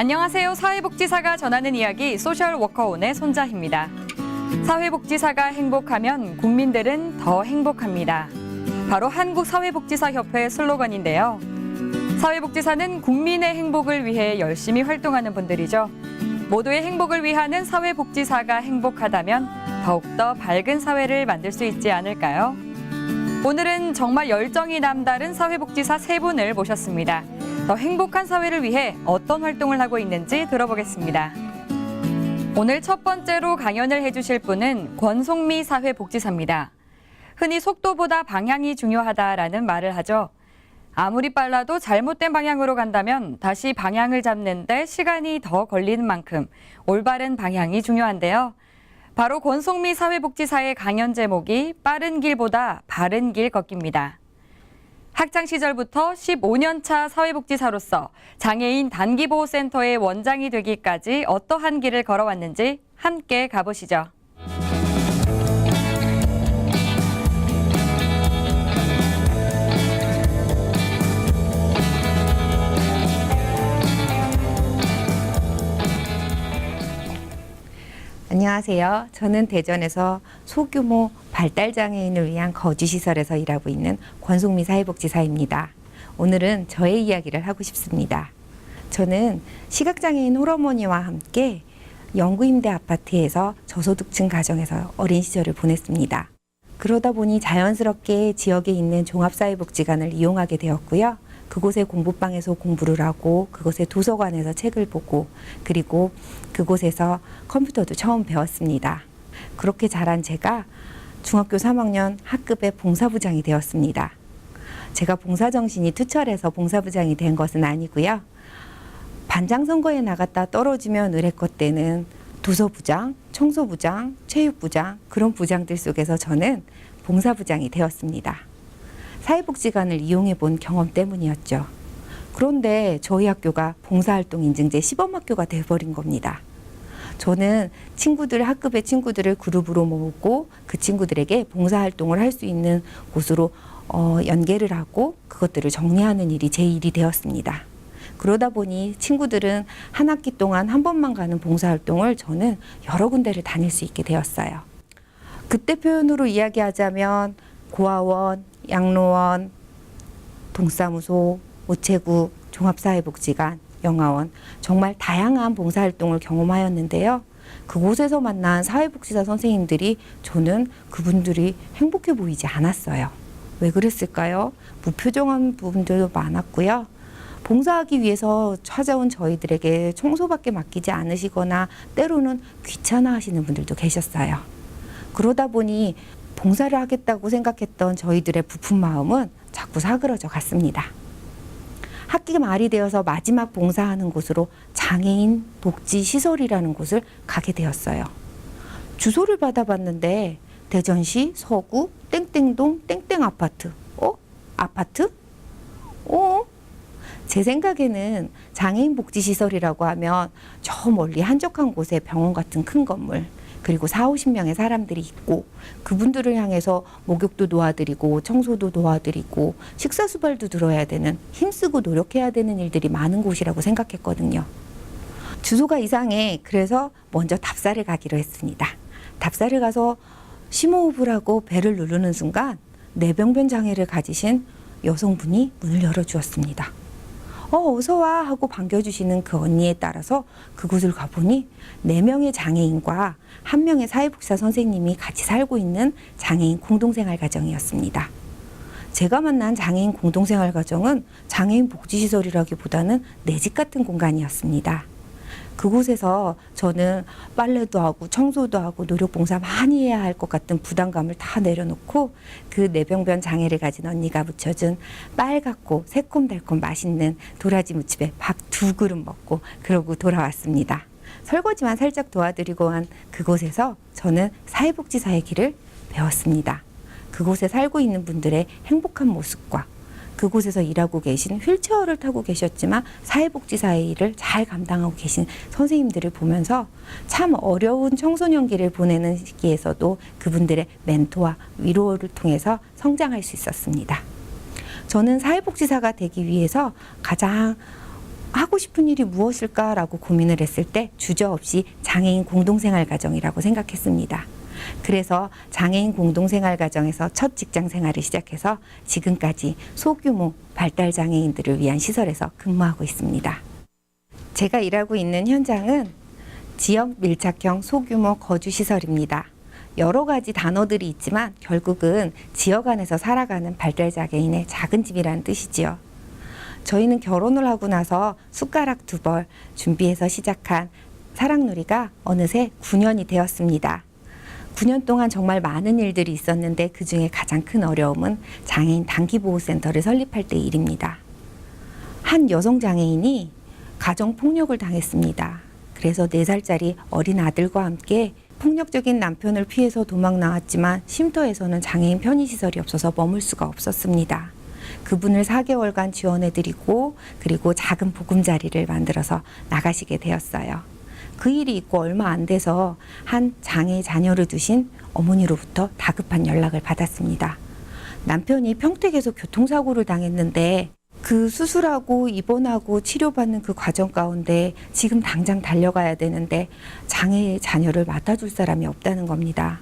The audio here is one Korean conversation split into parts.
안녕하세요. 사회복지사가 전하는 이야기 소셜워커온의 손자희입니다. 사회복지사가 행복하면 국민들은 더 행복합니다. 바로 한국사회복지사협회 슬로건인데요. 사회복지사는 국민의 행복을 위해 열심히 활동하는 분들이죠. 모두의 행복을 위하는 사회복지사가 행복하다면 더욱더 밝은 사회를 만들 수 있지 않을까요? 오늘은 정말 열정이 남다른 사회복지사 세 분을 모셨습니다. 더 행복한 사회를 위해 어떤 활동을 하고 있는지 들어보겠습니다. 오늘 첫 번째로 강연을 해주실 분은 권송미 사회복지사입니다. 흔히 속도보다 방향이 중요하다라는 말을 하죠. 아무리 빨라도 잘못된 방향으로 간다면 다시 방향을 잡는데 시간이 더 걸리는 만큼 올바른 방향이 중요한데요. 바로 권송미 사회복지사의 강연 제목이 빠른 길보다 바른 길 걷기입니다. 학창 시절부터 15년 차 사회복지사로서 장애인 단기보호센터의 원장이 되기까지 어떠한 길을 걸어왔는지 함께 가보시죠. 안녕하세요. 저는 대전에서 소규모 발달장애인을 위한 거주시설에서 일하고 있는 권송미 사회복지사입니다. 오늘은 저의 이야기를 하고 싶습니다. 저는 시각장애인 홀어머니와 함께 영구임대 아파트에서 저소득층 가정에서 어린 시절을 보냈습니다. 그러다 보니 자연스럽게 지역에 있는 종합사회복지관을 이용하게 되었고요. 그곳의 공부방에서 공부를 하고 그곳의 도서관에서 책을 보고 그리고 그곳에서 컴퓨터도 처음 배웠습니다. 그렇게 자란 제가 중학교 3학년 학급의 봉사부장이 되었습니다. 제가 봉사정신이 투철해서 봉사부장이 된 것은 아니고요. 반장 선거에 나갔다 떨어지면 의뢰껏 때는 도서부장, 청소부장, 체육부장 그런 부장들 속에서 저는 봉사부장이 되었습니다. 사회복지관을 이용해 본 경험 때문이었죠. 그런데 저희 학교가 봉사활동 인증제 시범학교가 돼버린 겁니다. 저는 학급의 친구들을 그룹으로 모으고 그 친구들에게 봉사활동을 할 수 있는 곳으로 연계를 하고 그것들을 정리하는 일이 제 일이 되었습니다. 그러다 보니 친구들은 한 학기 동안 한 번만 가는 봉사활동을 저는 여러 군데를 다닐 수 있게 되었어요. 그때 표현으로 이야기하자면 고아원, 양로원, 동사무소, 우체국, 종합사회복지관, 영아원 정말 다양한 봉사활동을 경험하였는데요. 그곳에서 만난 사회복지사 선생님들이 저는 그분들이 행복해 보이지 않았어요. 왜 그랬을까요? 무표정한 부분들도 많았고요. 봉사하기 위해서 찾아온 저희들에게 청소밖에 맡기지 않으시거나 때로는 귀찮아하시는 분들도 계셨어요. 그러다 보니 봉사를 하겠다고 생각했던 저희들의 부푼 마음은 자꾸 사그러져 갔습니다. 학기 말이 되어서 마지막 봉사하는 곳으로 장애인 복지시설이라는 곳을 가게 되었어요. 주소를 받아봤는데 대전시 서구 땡땡동 땡땡 아파트. 아파트? 제 생각에는 장애인 복지시설이라고 하면 저 멀리 한적한 곳에 병원 같은 큰 건물 그리고 40-50명의 사람들이 있고 그분들을 향해서 목욕도 도와드리고 청소도 도와드리고 식사수발도 들어야 되는 힘쓰고 노력해야 되는 일들이 많은 곳이라고 생각했거든요. 주소가 이상해. 그래서 먼저 답사를 가기로 했습니다. 답사를 가서 심호흡을 하고 배를 누르는 순간 뇌병변 장애를 가지신 여성분이 문을 열어주었습니다. 어서 와 하고 반겨주시는 그 언니에 따라서 그곳을 가보니 4명의 장애인과 1명의 사회복지사 선생님이 같이 살고 있는 장애인 공동생활 가정이었습니다. 제가 만난 장애인 공동생활 가정은 장애인 복지시설이라기보다는 내 집 같은 공간이었습니다. 그곳에서 저는 빨래도 하고 청소도 하고 노력봉사 많이 해야 할 것 같은 부담감을 다 내려놓고 그 뇌병변 장애를 가진 언니가 무쳐준 빨갛고 새콤달콤 맛있는 도라지 무침에 밥 2그릇 먹고 그러고 돌아왔습니다. 설거지만 살짝 도와드리고 한 그곳에서 저는 사회복지사의 길을 배웠습니다. 그곳에 살고 있는 분들의 행복한 모습과 그곳에서 일하고 계신 휠체어를 타고 계셨지만 사회복지사의 일을 잘 감당하고 계신 선생님들을 보면서 참 어려운 청소년기를 보내는 시기에서도 그분들의 멘토와 위로를 통해서 성장할 수 있었습니다. 저는 사회복지사가 되기 위해서 가장 하고 싶은 일이 무엇일까라고 고민을 했을 때 주저없이 장애인 공동생활가정이라고 생각했습니다. 그래서 장애인 공동생활가정에서 첫 직장 생활을 시작해서 지금까지 소규모 발달장애인들을 위한 시설에서 근무하고 있습니다. 제가 일하고 있는 현장은 지역 밀착형 소규모 거주시설입니다. 여러 가지 단어들이 있지만 결국은 지역 안에서 살아가는 발달장애인의 작은 집이라는 뜻이지요. 저희는 결혼을 하고 나서 숟가락 2벌 준비해서 시작한 사랑놀이가 어느새 9년이 되었습니다. 9년 동안 정말 많은 일들이 있었는데 그중에 가장 큰 어려움은 장애인 단기보호센터를 설립할 때 일입니다. 한 여성 장애인이 가정폭력을 당했습니다. 그래서 4살짜리 어린 아들과 함께 폭력적인 남편을 피해서 도망 나왔지만 쉼터에서는 장애인 편의시설이 없어서 머물 수가 없었습니다. 그분을 4개월간 지원해드리고 그리고 작은 보금자리를 만들어서 나가시게 되었어요. 그 일이 있고 얼마 안 돼서 한 장애 자녀를 두신 어머니로부터 다급한 연락을 받았습니다. 남편이 평택에서 교통사고를 당했는데 그 수술하고 입원하고 치료받는 그 과정 가운데 지금 당장 달려가야 되는데 장애 자녀를 맡아줄 사람이 없다는 겁니다.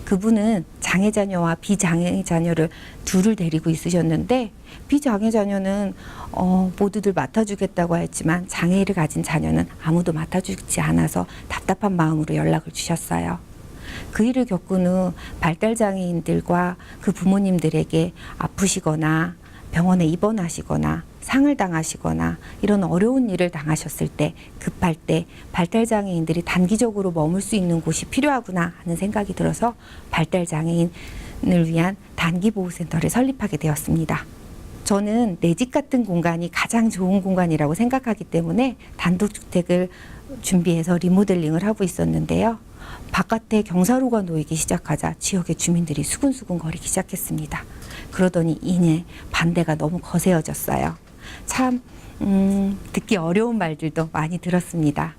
그분은 장애 자녀와 비장애 자녀를 둘을 데리고 있으셨는데 비장애 자녀는 모두들 맡아주겠다고 했지만 장애를 가진 자녀는 아무도 맡아주지 않아서 답답한 마음으로 연락을 주셨어요. 그 일을 겪은 후 발달장애인들과 그 부모님들에게 아프시거나 병원에 입원하시거나 상을 당하시거나 이런 어려운 일을 당하셨을 때 급할 때 발달장애인들이 단기적으로 머물 수 있는 곳이 필요하구나 하는 생각이 들어서 발달장애인을 위한 단기보호센터를 설립하게 되었습니다. 저는 내 집 같은 공간이 가장 좋은 공간이라고 생각하기 때문에 단독주택을 준비해서 리모델링을 하고 있었는데요. 바깥에 경사로가 놓이기 시작하자 지역의 주민들이 수근수근 거리기 시작했습니다. 그러더니 이내 반대가 너무 거세어졌어요. 참 듣기 어려운 말들도 많이 들었습니다.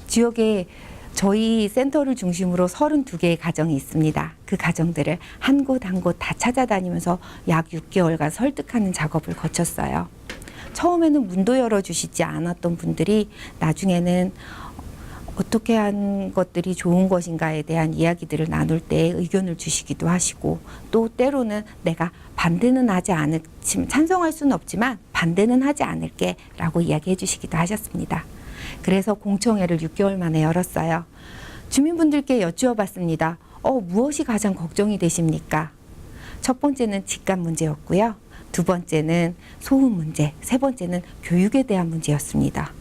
지역에 저희 센터를 중심으로 32개의 가정이 있습니다. 그 가정들을 한 곳 한 곳 다 찾아다니면서 약 6개월간 설득하는 작업을 거쳤어요. 처음에는 문도 열어주시지 않았던 분들이 나중에는 어떻게 한 것들이 좋은 것인가에 대한 이야기들을 나눌 때 의견을 주시기도 하시고 또 때로는 내가 반대는 하지 않을지만 찬성할 수는 없지만 반대는 하지 않을게 라고 이야기해 주시기도 하셨습니다. 그래서 공청회를 6개월 만에 열었어요. 주민분들께 여쭈어봤습니다. 무엇이 가장 걱정이 되십니까? 첫 번째는 집값 문제였고요. 두 번째는 소음 문제, 세 번째는 교육에 대한 문제였습니다.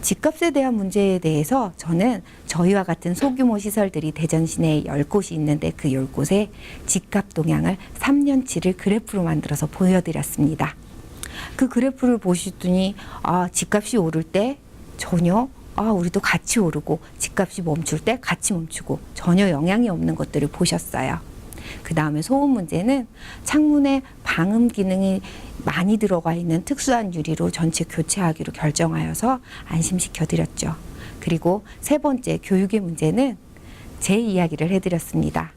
집값에 대한 문제에 대해서 저는 저희와 같은 소규모 시설들이 대전 시내에 10곳이 있는데 그 10곳에 집값 동향을 3년치를 그래프로 만들어서 보여드렸습니다. 그 그래프를 보시더니 집값이 오를 때 전혀 우리도 같이 오르고 집값이 멈출 때 같이 멈추고 전혀 영향이 없는 것들을 보셨어요. 그 다음에 소음 문제는 창문에 방음 기능이 많이 들어가 있는 특수한 유리로 전체 교체하기로 결정하여서 안심시켜드렸죠. 그리고 세 번째 교육의 문제는 제 이야기를 해드렸습니다.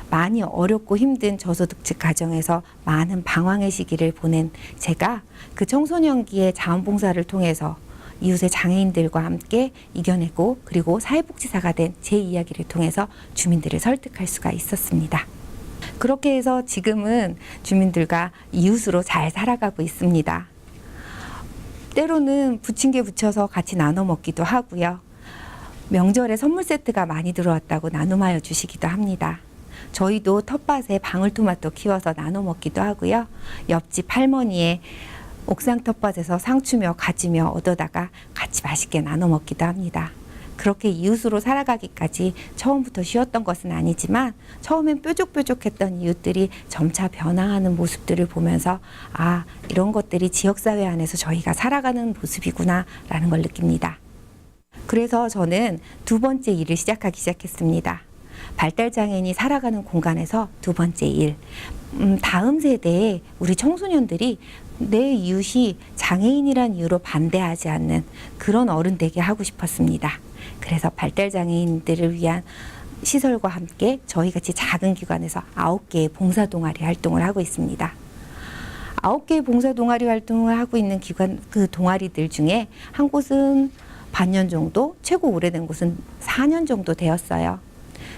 많이 어렵고 힘든 저소득층 가정에서 많은 방황의 시기를 보낸 제가 그 청소년기의 자원봉사를 통해서 이웃의 장애인들과 함께 이겨내고 그리고 사회복지사가 된 제 이야기를 통해서 주민들을 설득할 수가 있었습니다. 그렇게 해서 지금은 주민들과 이웃으로 잘 살아가고 있습니다. 때로는 부침개 부쳐서 같이 나눠 먹기도 하고요. 명절에 선물 세트가 많이 들어왔다고 나눔하여 주시기도 합니다. 저희도 텃밭에 방울토마토 키워서 나눠 먹기도 하고요. 옆집 할머니의 옥상 텃밭에서 상추며 가지며 얻어다가 같이 맛있게 나눠 먹기도 합니다. 그렇게 이웃으로 살아가기까지 처음부터 쉬웠던 것은 아니지만 처음엔 뾰족뾰족했던 이웃들이 점차 변화하는 모습들을 보면서 이런 것들이 지역사회 안에서 저희가 살아가는 모습이구나 라는 걸 느낍니다. 그래서 저는 두 번째 일을 시작했습니다. 발달장애인이 살아가는 공간에서 두 번째 일. 다음 세대에 우리 청소년들이 내 이웃이 장애인이란 이유로 반대하지 않는 그런 어른 되게 하고 싶었습니다. 그래서 발달장애인들을 위한 시설과 함께 저희같이 작은 기관에서 9개의 봉사동아리 활동을 하고 있습니다. 9개의 봉사 동아리 활동을 하고 있는 기관, 그 동아리들 중에 한 곳은 반년 정도, 최고 오래된 곳은 4년 정도 되었어요.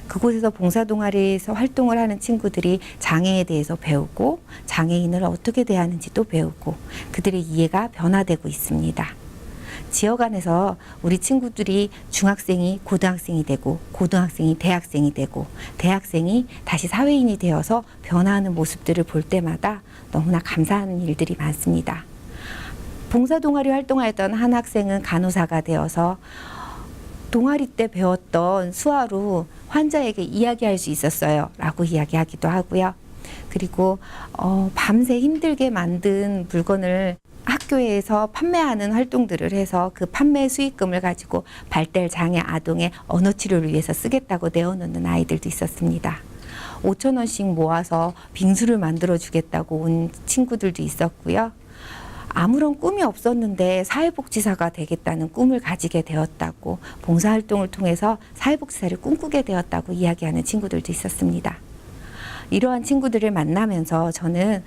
그곳에서 봉사 동아리에서 활동을 하는 친구들이 장애에 대해서 배우고 장애인을 어떻게 대하는지도 배우고 그들의 이해가 변화되고 있습니다. 지역 안에서 우리 친구들이 중학생이 고등학생이 되고 고등학생이 대학생이 되고 대학생이 다시 사회인이 되어서 변화하는 모습들을 볼 때마다 너무나 감사하는 일들이 많습니다. 봉사 동아리 활동하였던 한 학생은 간호사가 되어서 동아리 때 배웠던 수화로 환자에게 이야기할 수 있었어요 라고 이야기하기도 하고요. 그리고 밤새 힘들게 만든 물건을 학교에서 판매하는 활동들을 해서 그 판매 수익금을 가지고 발달 장애 아동의 언어 치료를 위해서 쓰겠다고 내어놓는 아이들도 있었습니다. 5,000원씩 모아서 빙수를 만들어 주겠다고 온 친구들도 있었고요. 아무런 꿈이 없었는데 사회복지사가 되겠다는 꿈을 가지게 되었다고 봉사활동을 통해서 사회복지사를 꿈꾸게 되었다고 이야기하는 친구들도 있었습니다. 이러한 친구들을 만나면서 저는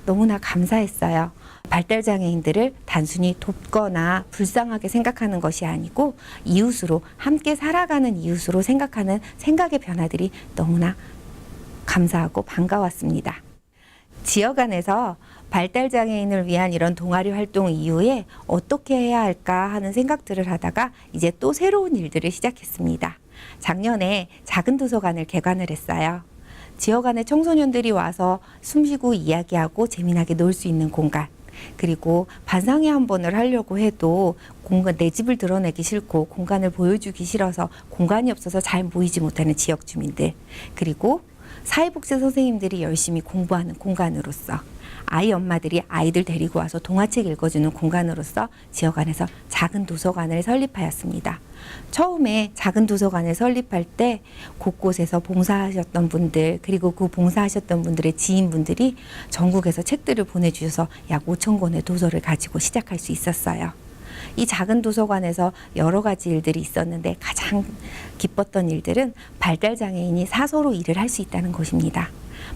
너무나 감사했어요. 발달장애인들을 단순히 돕거나 불쌍하게 생각하는 것이 아니고 이웃으로 함께 살아가는 이웃으로 생각하는 생각의 변화들이 너무나 감사하고 반가웠습니다. 지역 안에서 발달장애인을 위한 이런 동아리 활동 이후에 어떻게 해야 할까 하는 생각들을 하다가 이제 또 새로운 일들을 시작했습니다. 작년에 작은 도서관을 개관을 했어요. 지역 안에 청소년들이 와서 숨쉬고 이야기하고 재미나게 놀 수 있는 공간, 그리고 반상회 한 번을 하려고 해도 내 집을 드러내기 싫고 공간을 보여주기 싫어서 공간이 없어서 잘 모이지 못하는 지역 주민들, 그리고 사회복지 선생님들이 열심히 공부하는 공간으로서 아이 엄마들이 아이들 데리고 와서 동화책 읽어주는 공간으로서 지역 안에서 작은 도서관을 설립하였습니다. 처음에 작은 도서관을 설립할 때 곳곳에서 봉사하셨던 분들, 그리고 그 봉사하셨던 분들의 지인분들이 전국에서 책들을 보내주셔서 약 5,000권의 도서를 가지고 시작할 수 있었어요. 이 작은 도서관에서 여러 가지 일들이 있었는데 가장 기뻤던 일들은 발달장애인이 사서로 일을 할 수 있다는 것입니다.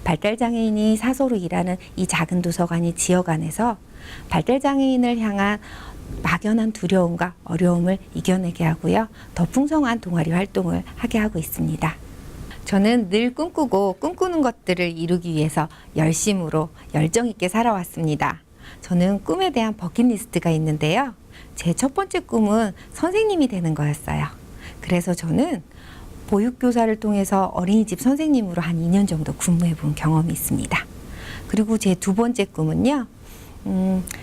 발달장애인이 사서로 일하는 이 작은 도서관이 지역 안에서 발달장애인을 향한 막연한 두려움과 어려움을 이겨내게 하고요. 더 풍성한 동아리 활동을 하게 하고 있습니다. 저는 늘 꿈꾸고 꿈꾸는 것들을 이루기 위해서 열심으로 열정 있게 살아왔습니다. 저는 꿈에 대한 버킷리스트가 있는데요. 제 첫 번째 꿈은 선생님이 되는 거였어요. 그래서 저는 보육교사를 통해서 어린이집 선생님으로 한 2년 정도 근무해 본 경험이 있습니다. 그리고 제 두 번째 꿈은요,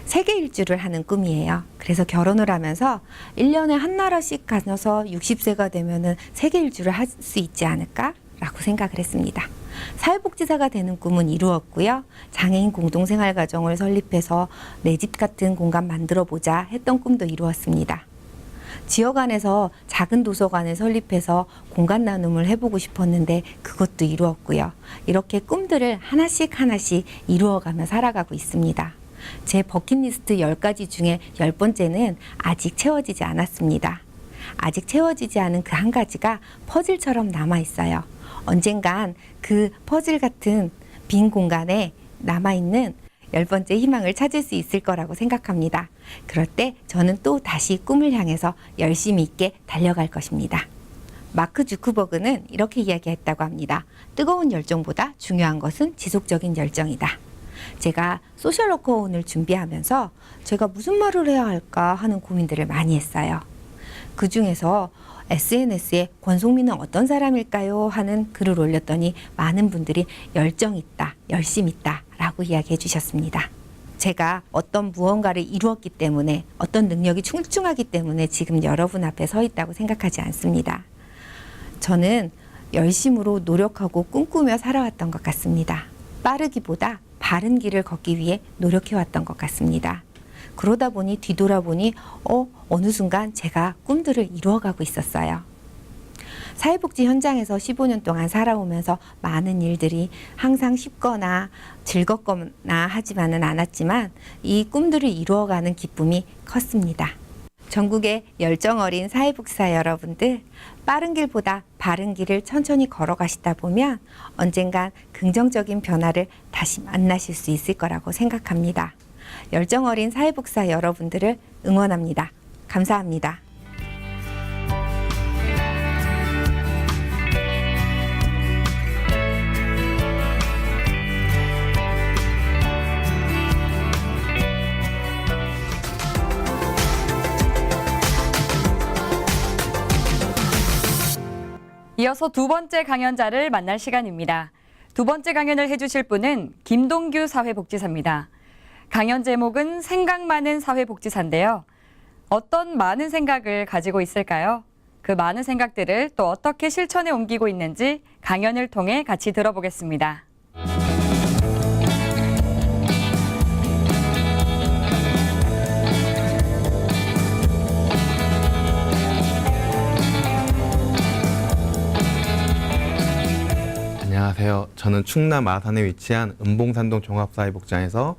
세계 일주를 하는 꿈이에요. 그래서 결혼을 하면서 1년에 한 나라씩 가서 60세가 되면은 세계 일주를 할 수 있지 않을까라고 생각을 했습니다. 사회복지사가 되는 꿈은 이루었고요. 장애인 공동생활가정을 설립해서 내 집 같은 공간 만들어 보자 했던 꿈도 이루었습니다. 지역 안에서 작은 도서관을 설립해서 공간 나눔을 해보고 싶었는데 그것도 이루었고요. 이렇게 꿈들을 하나씩 하나씩 이루어가며 살아가고 있습니다. 제 버킷리스트 10가지 중에 10번째는 아직 채워지지 않았습니다. 아직 채워지지 않은 그 한 가지가 퍼즐처럼 남아있어요. 언젠간 그 퍼즐 같은 빈 공간에 남아있는 10번째 희망을 찾을 수 있을 거라고 생각합니다. 그럴 때 저는 또 다시 꿈을 향해서 열심히 있게 달려갈 것입니다. 마크 주크버그는 이렇게 이야기했다고 합니다. 뜨거운 열정보다 중요한 것은 지속적인 열정이다. 제가 소셜워커원을 준비하면서 제가 무슨 말을 해야 할까 하는 고민들을 많이 했어요. 그 중에서 SNS에 권송민은 어떤 사람일까요? 하는 글을 올렸더니 많은 분들이 열정 있다, 열심 있다 라고 이야기해 주셨습니다. 제가 어떤 무언가를 이루었기 때문에, 어떤 능력이 출중하기 때문에 지금 여러분 앞에 서 있다고 생각하지 않습니다. 저는 열심으로 노력하고 꿈꾸며 살아왔던 것 같습니다. 빠르기보다 바른 길을 걷기 위해 노력해왔던 것 같습니다. 그러다 보니 뒤돌아보니 어느 순간 제가 꿈들을 이루어가고 있었어요. 사회복지 현장에서 15년 동안 살아오면서 많은 일들이 항상 쉽거나 즐겁거나 하지만은 않았지만 이 꿈들을 이루어가는 기쁨이 컸습니다. 전국의 열정 어린 사회복지사 여러분들, 빠른 길보다 바른 길을 천천히 걸어가시다 보면 언젠간 긍정적인 변화를 다시 만나실 수 있을 거라고 생각합니다. 열정 어린 사회복지사 여러분들을 응원합니다. 감사합니다. 이어서 두 번째 강연자를 만날 시간입니다. 두 번째 강연을 해주실 분은 김동규 사회복지사입니다. 강연 제목은 생각 많은 사회복지사인데요. 어떤 많은 생각을 가지고 있을까요? 그 많은 생각들을 또 어떻게 실천에 옮기고 있는지 강연을 통해 같이 들어보겠습니다. 안녕하세요. 저는 충남 아산에 위치한 은봉산동 종합사회복지관에서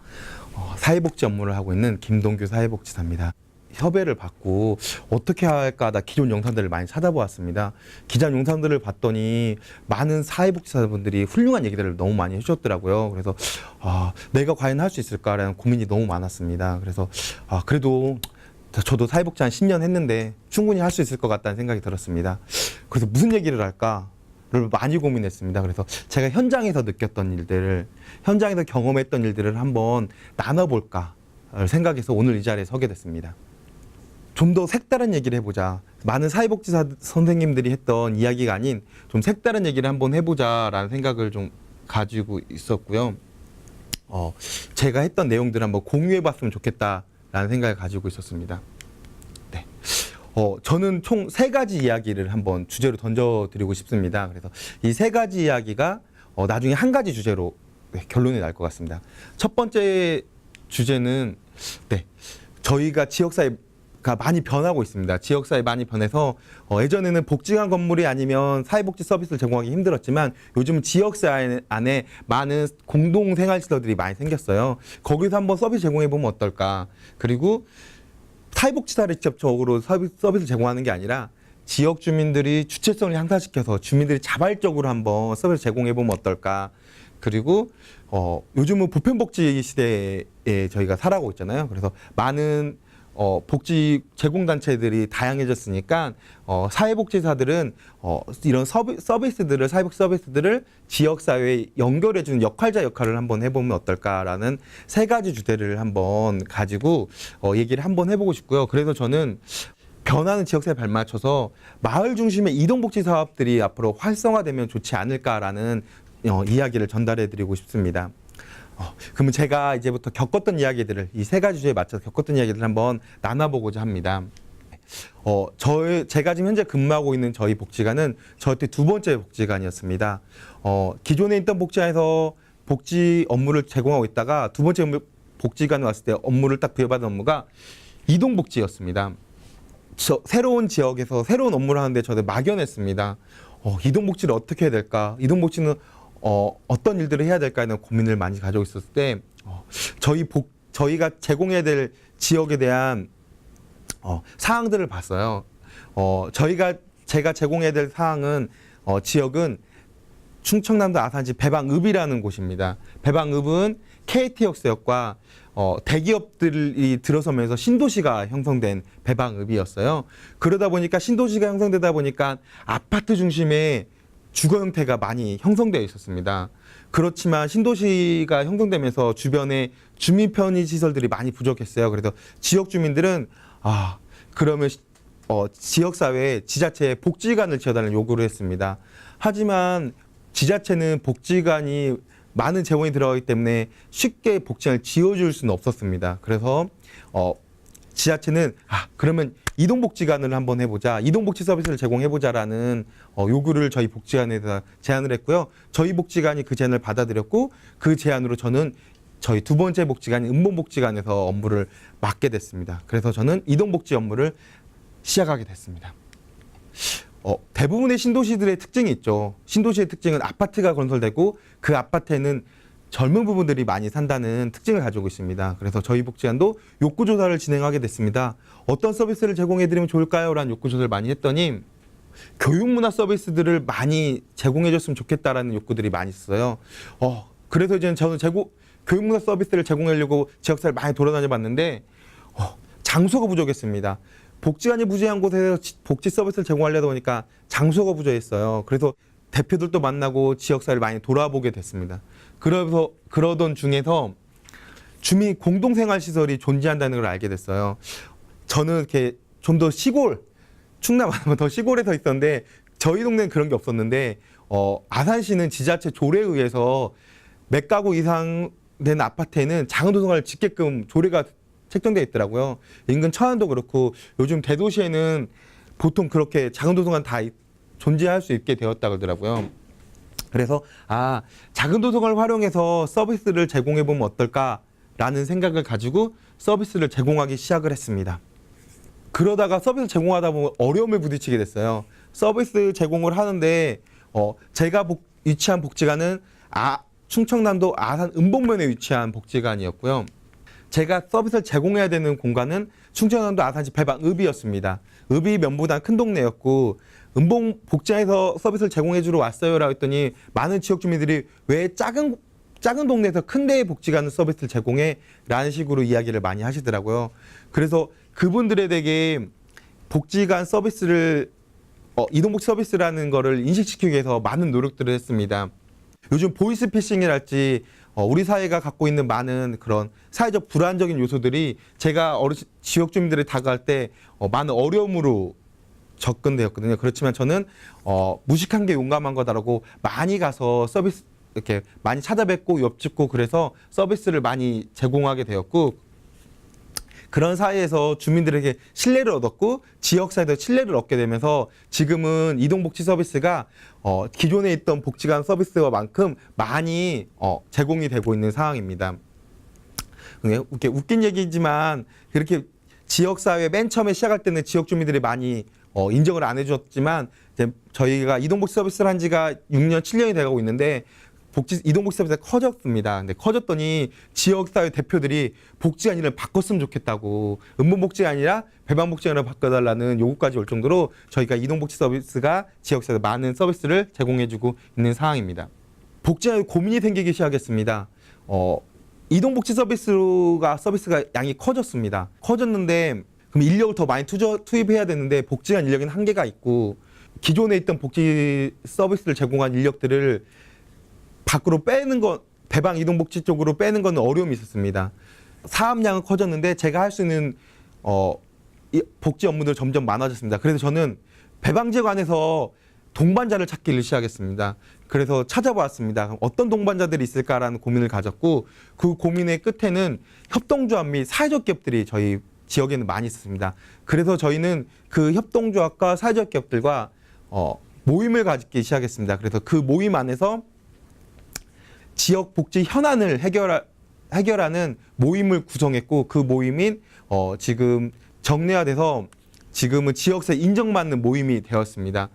사회복지 업무를 하고 있는 김동규 사회복지사입니다. 협회를 받고 어떻게 할까 하다 기존 영상들을 많이 찾아보았습니다. 기존 영상들을 봤더니 많은 사회복지사분들이 훌륭한 얘기들을 너무 많이 해주셨더라고요. 그래서 내가 과연 할 수 있을까라는 고민이 너무 많았습니다. 그래서 그래도 저도 사회복지 한 10년 했는데 충분히 할 수 있을 것 같다는 생각이 들었습니다. 그래서 무슨 얘기를 할까? 를 많이 고민했습니다. 그래서 제가 현장에서 느꼈던 일들을, 현장에서 경험했던 일들을 한번 나눠볼까 생각해서 오늘 이 자리에 서게 됐습니다. 좀 더 색다른 얘기를 해보자. 많은 사회복지사 선생님들이 했던 이야기가 아닌 좀 색다른 얘기를 한번 해보자라는 생각을 좀 가지고 있었고요. 제가 했던 내용들을 한번 공유해봤으면 좋겠다라는 생각을 가지고 있었습니다. 네. 저는 총 3가지 이야기를 한번 주제로 던져드리고 싶습니다. 그래서 이 3가지 이야기가 나중에 한 가지 주제로 결론이 날 것 같습니다. 첫 번째 주제는 저희가 지역사회가 많이 변하고 있습니다. 지역사회 많이 변해서 예전에는 복지관 건물이 아니면 사회복지 서비스를 제공하기 힘들었지만 요즘 지역사회 안에 많은 공동생활시설들이 많이 생겼어요. 거기서 한번 서비스 제공해보면 어떨까. 그리고 사회복지사를 직접적으로 서비스를 제공하는 게 아니라 지역 주민들이 주체성을 향상시켜서 주민들이 자발적으로 한번 서비스 제공해보면 어떨까. 그리고 요즘은 보편복지 시대에 저희가 살아가고 있잖아요. 그래서 많은 복지 제공단체들이 다양해졌으니까 사회복지사들은 이런 서비스들을, 사회복지 서비스들을 지역사회에 연결해주는 역할자 역할을 한번 해보면 어떨까라는 3가지 주제를 한번 가지고 얘기를 한번 해보고 싶고요. 그래서 저는 변하는 지역사회에 발맞춰서 마을 중심의 이동복지 사업들이 앞으로 활성화되면 좋지 않을까라는 이야기를 전달해드리고 싶습니다. 그러면 제가 이제부터 겪었던 이야기들을 이 3가지 주제에 맞춰서 겪었던 이야기들을 한번 나눠보고자 합니다. 제가 지금 현재 근무하고 있는 저희 복지관은 저한테 2번째 복지관이었습니다. 기존에 있던 복지관에서 복지 업무를 제공하고 있다가 2번째 복지관에 왔을 때 업무를 딱 부여받은 업무가 이동복지였습니다. 새로운 지역에서 새로운 업무를 하는데 저도 막연했습니다. 이동복지를 어떻게 해야 될까? 이동복지는 어떤 일들을 해야 될까라는 고민을 많이 가지고 있었을 때 저희가 제공해야 될 지역에 대한 사항들을 봤어요. 제가 제공해야 될 사항은 지역은 충청남도 아산시 배방읍이라는 곳입니다. 배방읍은 KT역세역과 대기업들이 들어서면서 신도시가 형성된 배방읍이었어요. 그러다 보니까 신도시가 형성되다 보니까 아파트 중심의 주거 형태가 많이 형성되어 있었습니다. 그렇지만 신도시가 형성되면서 주변에 주민 편의 시설들이 많이 부족했어요. 그래서 지역 주민들은 그러면 지역사회에 지자체에 복지관을 지어달라는 요구를 했습니다. 하지만 지자체는 복지관이 많은 재원이 들어가기 때문에 쉽게 복지관을 지어줄 수는 없었습니다. 그래서 지자체는 그러면 이동복지관을 한번 해보자, 이동복지 서비스를 제공해보자라는 요구를 저희 복지관에다 제안을 했고요. 저희 복지관이 그 제안을 받아들였고 그 제안으로 저는 저희 2번째 복지관인 은봉복지관에서 업무를 맡게 됐습니다. 그래서 저는 이동복지 업무를 시작하게 됐습니다. 대부분의 신도시들의 특징이 있죠. 신도시의 특징은 아파트가 건설되고 그 아파트에는 젊은 부분들이 많이 산다는 특징을 가지고 있습니다. 그래서 저희 복지관도 욕구조사를 진행하게 됐습니다. 어떤 서비스를 제공해드리면 좋을까요? 라는 욕구조사를 많이 했더니 교육문화 서비스들을 많이 제공해줬으면 좋겠다라는 욕구들이 많이 있어요. 그래서 이제 저는 교육문화 서비스를 제공하려고 지역사를 많이 돌아다녀 봤는데 장소가 부족했습니다. 복지관이 부재한 곳에서 복지 서비스를 제공하려다 보니까 장소가 부족했어요. 그래서 대표들도 만나고 지역사를 많이 돌아보게 됐습니다. 그래서 그러던 중에서 주민 공동생활시설이 존재한다는 걸 알게 됐어요. 저는 이렇게 좀 더 시골, 충남 아니면 더 시골에서 있었는데 저희 동네는 그런 게 없었는데 아산시는 지자체 조례에 의해서 몇 가구 이상 된 아파트에는 작은 도서관을 짓게끔 조례가 책정되어 있더라고요. 인근 천안도 그렇고 요즘 대도시에는 보통 그렇게 작은 도서관 다 존재할 수 있게 되었다 그러더라고요. 그래서 작은 도서관을 활용해서 서비스를 제공해 보면 어떨까라는 생각을 가지고 서비스를 제공하기 시작을 했습니다. 그러다가 서비스 제공하다 보면 어려움을 부딪히게 됐어요. 서비스 제공을 하는데 제가 위치한 복지관은 충청남도 아산 은봉면에 위치한 복지관이었고요. 제가 서비스를 제공해야 되는 공간은 충청남도 아산시 배방 읍이었습니다. 읍이 면보다 큰 동네였고 은봉 복지관에서 서비스를 제공해 주러 왔어요라고 했더니 많은 지역 주민들이 왜 작은 동네에서 큰 데의 복지관은 서비스를 제공해? 라는 식으로 이야기를 많이 하시더라고요. 그래서 그분들에게 복지관 서비스를 이동복지 서비스라는 거를 인식시키기 위해서 많은 노력들을 했습니다. 요즘 보이스피싱이랄지 우리 사회가 갖고 있는 많은 그런 사회적 불안적인 요소들이 제가 지역 주민들이 다가갈 때 많은 어려움으로 접근되었거든요. 그렇지만 저는 무식한 게 용감한 거다라고 많이 가서 서비스 이렇게 많이 찾아뵙고 엽짓고 그래서 서비스를 많이 제공하게 되었고 그런 사이에서 주민들에게 신뢰를 얻었고 지역사회에서 신뢰를 얻게 되면서 지금은 이동복지 서비스가 기존에 있던 복지관 서비스와만큼 많이 제공이 되고 있는 상황입니다. 이렇게 웃긴 얘기지만 그렇게 지역사회 맨 처음에 시작할 때는 지역 주민들이 많이 인정을 안 해줬지만 이제 저희가 이동복지 서비스를 한 지가 6년, 7년이 돼가고 있는데 이동복지 서비스가 커졌습니다. 근데 커졌더니 지역사회 대표들이 복지관 이름을 바꿨으면 좋겠다고 은봉복지가 아니라 배방복지관으로 바꿔달라는 요구까지 올 정도로 저희가 이동복지 서비스가 지역사회에 많은 서비스를 제공해주고 있는 상황입니다. 복지관에 고민이 생기기 시작했습니다. 이동복지 서비스가 양이 커졌습니다. 커졌는데 그럼 인력을 더 많이 투입해야 되는데 복지관 인력에는 한계가 있고 기존에 있던 복지 서비스를 제공한 인력들을 밖으로 빼는 건 배방 이동복지 쪽으로 빼는 건 어려움이 있었습니다. 사업량은 커졌는데 제가 할 수 있는 복지 업무들 점점 많아졌습니다. 그래서 저는 배방지관에서 동반자를 찾기를 시작했습니다. 그래서 찾아보았습니다. 어떤 동반자들이 있을까라는 고민을 가졌고 그 고민의 끝에는 협동조합 및 사회적 기업들이 저희 지역에는 많이 있었습니다. 그래서 저희는 그 협동조합과 사회적 기업들과 모임을 가지기 시작했습니다. 그래서 그 모임 안에서 지역 복지 현안을 해결하는 모임을 구성했고 그 모임인 지금 정례화돼서 지금은 지역사회 인정받는 모임이 되었습니다.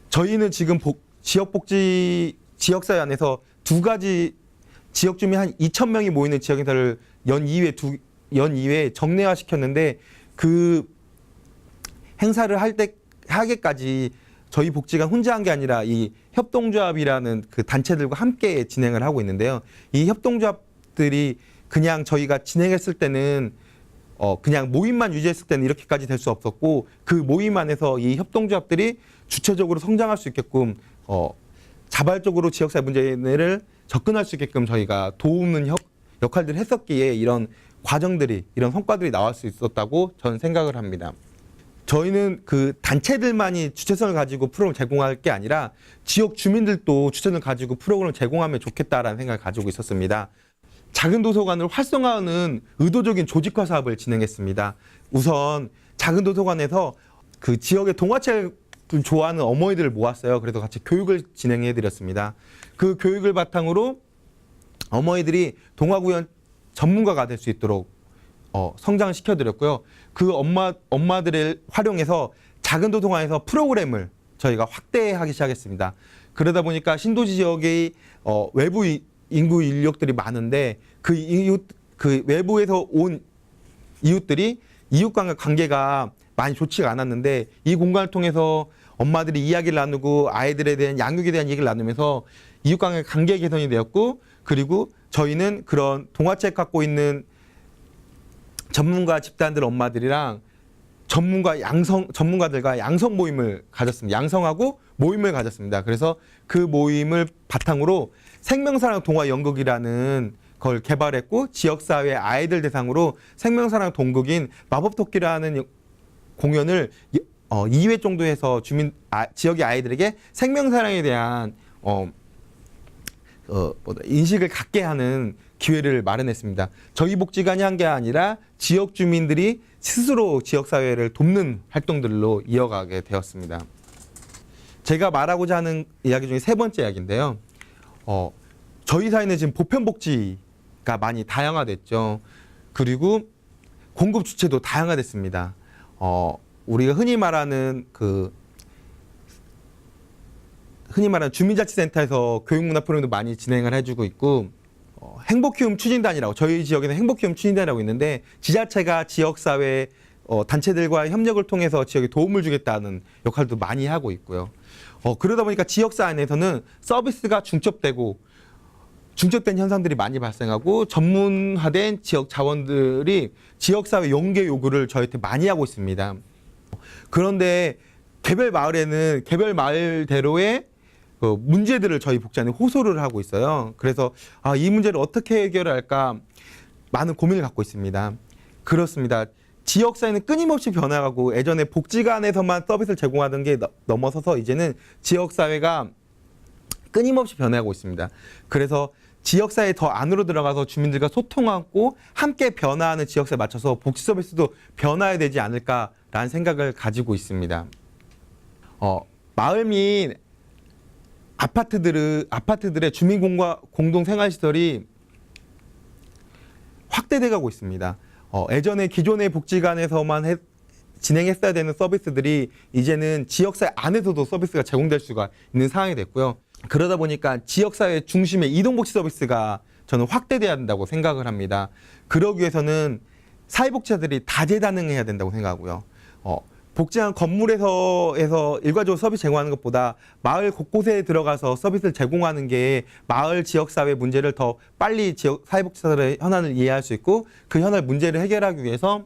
저희는 지금 지역사회 안에서 두 가지 지역 주민 한 2,000명이 모이는 지역 행사를 연 2회 정례화 시켰는데 그 행사를 하게까지 저희 복지관 혼자 한 게 아니라 이 협동조합이라는 그 단체들과 함께 진행을 하고 있는데요. 이 협동조합들이 그냥 저희가 진행했을 때는 그냥 모임만 유지했을 때는 이렇게까지 될 수 없었고 그 모임 안에서 이 협동조합들이 주체적으로 성장할 수 있게끔 자발적으로 지역사회 문제를 접근할 수 있게끔 저희가 도우는 역할들을 했었기에 이런 성과들이 나올 수 있었다고 저는 생각을 합니다. 저희는 그 단체들만이 주체성을 가지고 프로그램을 제공할 게 아니라 지역 주민들도 주체성을 가지고 프로그램을 제공하면 좋겠다라는 생각을 가지고 있었습니다. 작은 도서관을 활성화하는 의도적인 조직화 사업을 진행했습니다. 우선 작은 도서관에서 그 지역의 동화책을 좋아하는 어머니들을 모았어요. 그래서 같이 교육을 진행해 드렸습니다. 그 교육을 바탕으로 어머니들이 동화 구연 전문가가 될 수 있도록 성장시켜 드렸고요. 그 엄마들을 활용해서 작은 도서관에서 프로그램을 저희가 확대하기 시작했습니다. 그러다 보니까 신도시 지역의 외부 인구 인력들이 많은데 그 외부에서 온 이웃들이 이웃 간의 관계가 많이 좋지가 않았는데 이 공간을 통해서 엄마들이 이야기를 나누고 아이들에 대한 양육에 대한 얘기를 나누면서 이웃 간의 관계 개선이 되었고, 그리고 저희는 그런 동화책 갖고 있는 전문가 집단들 엄마들이랑 전문가들과 양성 모임을 가졌습니다. 양성하고 모임을 가졌습니다. 그래서 그 모임을 바탕으로 생명사랑 동화 연극이라는 걸 개발했고, 지역사회 아이들 대상으로 생명사랑 동극인 마법토끼라는 공연을 2회 정도 해서 지역의 아이들에게 생명사랑에 대한 인식을 갖게 하는 기회를 마련했습니다. 저희 복지관이 한 게 아니라 지역 주민들이 스스로 지역사회를 돕는 활동들로 이어가게 되었습니다. 제가 말하고자 하는 이야기 중에 세 번째 이야기인데요. 저희 사회는 지금 보편복지가 많이 다양화됐죠. 그리고 공급 주체도 다양화됐습니다. 우리가 흔히 말하는 주민자치센터에서 교육문화 프로그램도 많이 진행을 해주고 있고, 행복키움 추진단이라고, 저희 지역에는 행복키움 추진단이라고 있는데, 지자체가 지역사회 단체들과 협력을 통해서 지역에 도움을 주겠다는 역할도 많이 하고 있고요. 그러다 보니까 지역사 안에서는 서비스가 중첩된 현상들이 많이 발생하고, 전문화된 지역 자원들이 지역사회 연계 요구를 저희한테 많이 하고 있습니다. 그런데 개별 마을에는 개별 마을대로의 문제들을 저희 복지관에 호소를 하고 있어요. 그래서 이 문제를 어떻게 해결할까 많은 고민을 갖고 있습니다. 그렇습니다. 지역사회는 끊임없이 변화하고, 예전에 복지관에서만 서비스를 제공하던 게 넘어서서 이제는 지역사회가 끊임없이 변화하고 있습니다. 그래서 지역사회 더 안으로 들어가서 주민들과 소통하고 함께 변화하는 지역사회에 맞춰서 복지 서비스도 변화해야 되지 않을까라는 생각을 가지고 있습니다. 마을 및 아파트들의 주민 공동 생활시설이 확대돼 가고 있습니다. 예전에 기존의 복지관에서만 진행했어야 되는 서비스들이 이제는 지역사회 안에서도 서비스가 제공될 수가 있는 상황이 됐고요. 그러다 보니까 지역사회 중심의 이동복지 서비스가 저는 확대돼야 된다고 생각을 합니다. 그러기 위해서는 사회복지사들이 다재다능해야 된다고 생각하고요. 복지관 건물에서 일괄적으로 서비스 제공하는 것보다 마을 곳곳에 들어가서 서비스를 제공하는 게 마을 지역사회 문제를 더 빨리 사회복지사들의 현안을 이해할 수 있고, 그 현안 문제를 해결하기 위해서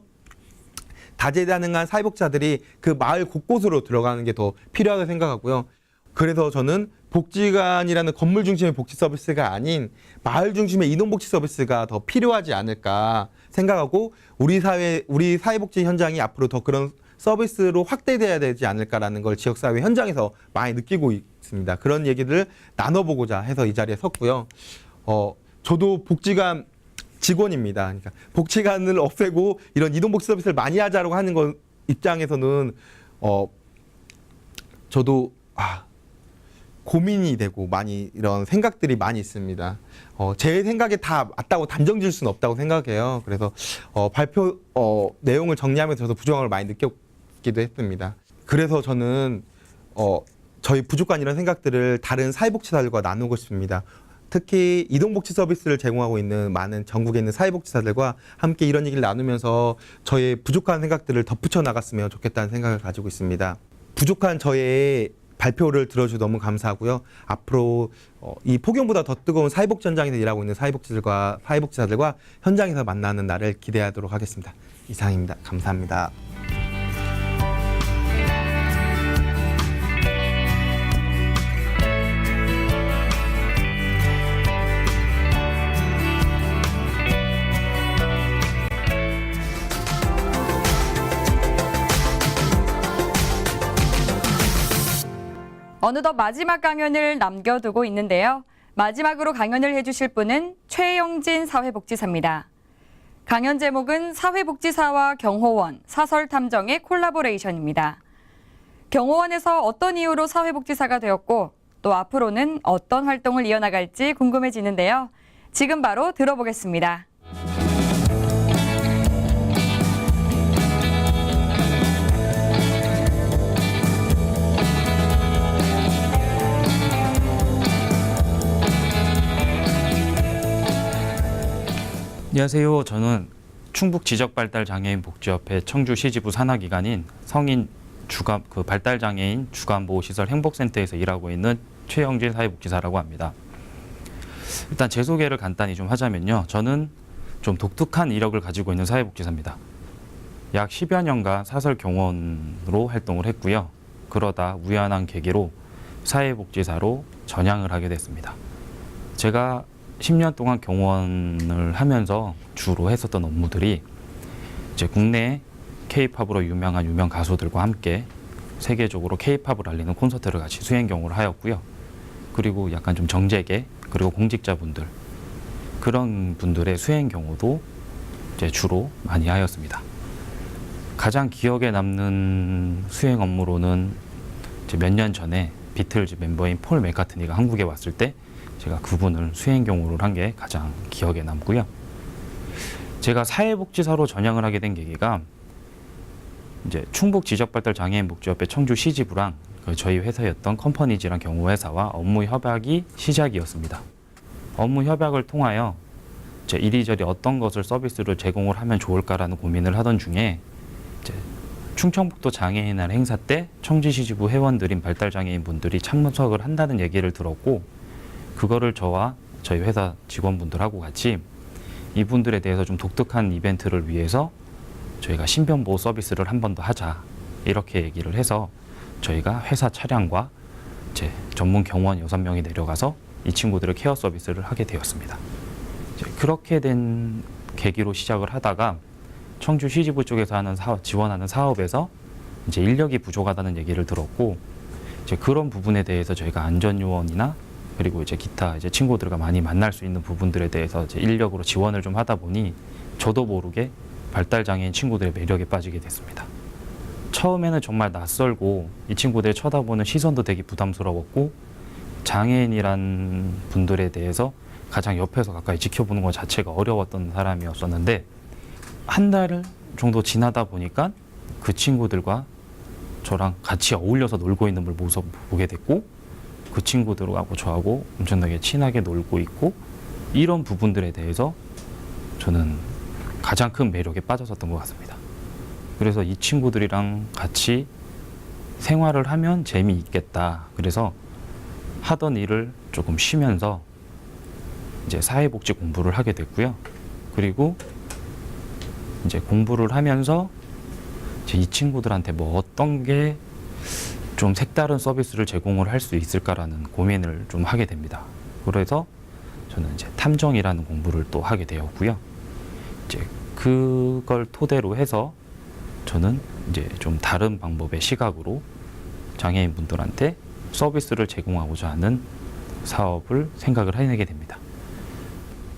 다재다능한 사회복지사들이 그 마을 곳곳으로 들어가는 게 더 필요하다고 생각하고요. 그래서 저는 복지관이라는 건물 중심의 복지 서비스가 아닌 마을 중심의 이동복지 서비스가 더 필요하지 않을까 생각하고, 우리 사회복지 현장이 앞으로 더 그런 서비스로 확대돼야 되지 않을까라는 걸 지역사회 현장에서 많이 느끼고 있습니다. 그런 얘기를 나눠보고자 해서 이 자리에 섰고요. 저도 복지관 직원입니다. 그러니까 복지관을 없애고 이런 이동복지 서비스를 많이 하자고 하는 것 입장에서는 저도 고민이 되고 많이 이런 생각들이 많이 있습니다. 제 생각에 다 맞다고 단정 지을 수는 없다고 생각해요. 그래서 발표 내용을 정리하면서 저도 부족함을 많이 느꼈기도 했습니다. 그래서 저는 저희 부족한 이런 생각들을 다른 사회복지사들과 나누고 싶습니다. 특히 이동복지 서비스를 제공하고 있는 많은 전국에 있는 사회복지사들과 함께 이런 얘기를 나누면서 저의 부족한 생각들을 덧붙여 나갔으면 좋겠다는 생각을 가지고 있습니다. 부족한 저의 발표를 들어주셔서 너무 감사하고요. 앞으로 이 폭염보다 더 뜨거운 사회복지 현장에서 일하고 있는 사회복지사들과 현장에서 만나는 날을 기대하도록 하겠습니다. 이상입니다. 감사합니다. 어느덧 마지막 강연을 남겨두고 있는데요. 마지막으로 강연을 해주실 분은 최영진 사회복지사입니다. 강연 제목은 사회복지사와 경호원, 사설탐정의 콜라보레이션입니다. 경호원에서 어떤 이유로 사회복지사가 되었고 또 앞으로는 어떤 활동을 이어나갈지 궁금해지는데요. 지금 바로 들어보겠습니다. 안녕하세요. 저는 충북 지적발달장애인 복지협회 청주 시지부 산하기관인 성인 주간 발달장애인 주간보호시설 행복센터에서 일하고 있는 최영진 사회복지사라고 합니다. 일단 제 소개를 간단히 좀 하자면요. 저는 좀 독특한 이력을 가지고 있는 사회복지사입니다. 약 10여 년간 사설 경원으로 활동을 했고요. 그러다 우연한 계기로 사회복지사로 전향을 하게 됐습니다. 제가 10년 동안 경원을 하면서 주로 했었던 업무들이 이제 국내 K-팝으로 유명 가수들과 함께 세계적으로 K-팝을 알리는 콘서트를 같이 수행 경우를 하였고요. 그리고 약간 좀 정재계 그리고 공직자분들 그런 분들의 수행 경우도 이제 주로 많이 하였습니다. 가장 기억에 남는 수행 업무로는 몇 년 전에 비틀즈 멤버인 폴 맥카트니가 한국에 왔을 때 제가 그분을 수행 경우를 한 게 가장 기억에 남고요. 제가 사회복지사로 전향을 하게 된 계기가 이제 충북 지적발달장애인 복지협회 청주 시지부랑 저희 회사였던 컴퍼니지랑 경우회사와 업무 협약이 시작이었습니다. 업무 협약을 통하여 이제 이리저리 어떤 것을 서비스를 제공을 하면 좋을까라는 고민을 하던 중에 이제 충청북도 장애인날 행사 때 청주시지부 회원들인 발달장애인 분들이 참석을 한다는 얘기를 들었고 그거를 저와 저희 회사 직원분들하고 같이 이분들에 대해서 좀 독특한 이벤트를 위해서 저희가 신변보호 서비스를 한 번 더 하자 이렇게 얘기를 해서 저희가 회사 차량과 이제 전문 경원 6명이 내려가서 이 친구들의 케어 서비스를 하게 되었습니다. 그렇게 된 계기로 시작을 하다가 청주 시지부 쪽에서 하는 지원하는 사업에서 이제 인력이 부족하다는 얘기를 들었고 이제 그런 부분에 대해서 저희가 안전요원이나 그리고 이제 기타 이제 친구들과 많이 만날 수 있는 부분들에 대해서 이제 인력으로 지원을 좀 하다 보니 저도 모르게 발달장애인 친구들의 매력에 빠지게 됐습니다. 처음에는 정말 낯설고 이 친구들이 쳐다보는 시선도 되게 부담스러웠고 장애인이란 분들에 대해서 가장 옆에서 가까이 지켜보는 것 자체가 어려웠던 사람이었었는데 한 달 정도 지나다 보니까 그 친구들과 저랑 같이 어울려서 놀고 있는 모습을 보게 됐고 그 친구들하고 저하고 엄청나게 친하게 놀고 있고 이런 부분들에 대해서 저는 가장 큰 매력에 빠졌었던 것 같습니다. 그래서 이 친구들이랑 같이 생활을 하면 재미있겠다. 그래서 하던 일을 조금 쉬면서 이제 사회복지 공부를 하게 됐고요. 그리고 이제 공부를 하면서 이제 이 친구들한테 뭐 어떤 게 좀 색다른 서비스를 제공을 할 수 있을까라는 고민을 좀 하게 됩니다. 그래서 저는 이제 탐정이라는 공부를 또 하게 되었고요. 이제 그걸 토대로 해서 저는 이제 좀 다른 방법의 시각으로 장애인 분들한테 서비스를 제공하고자 하는 사업을 생각을 해내게 됩니다.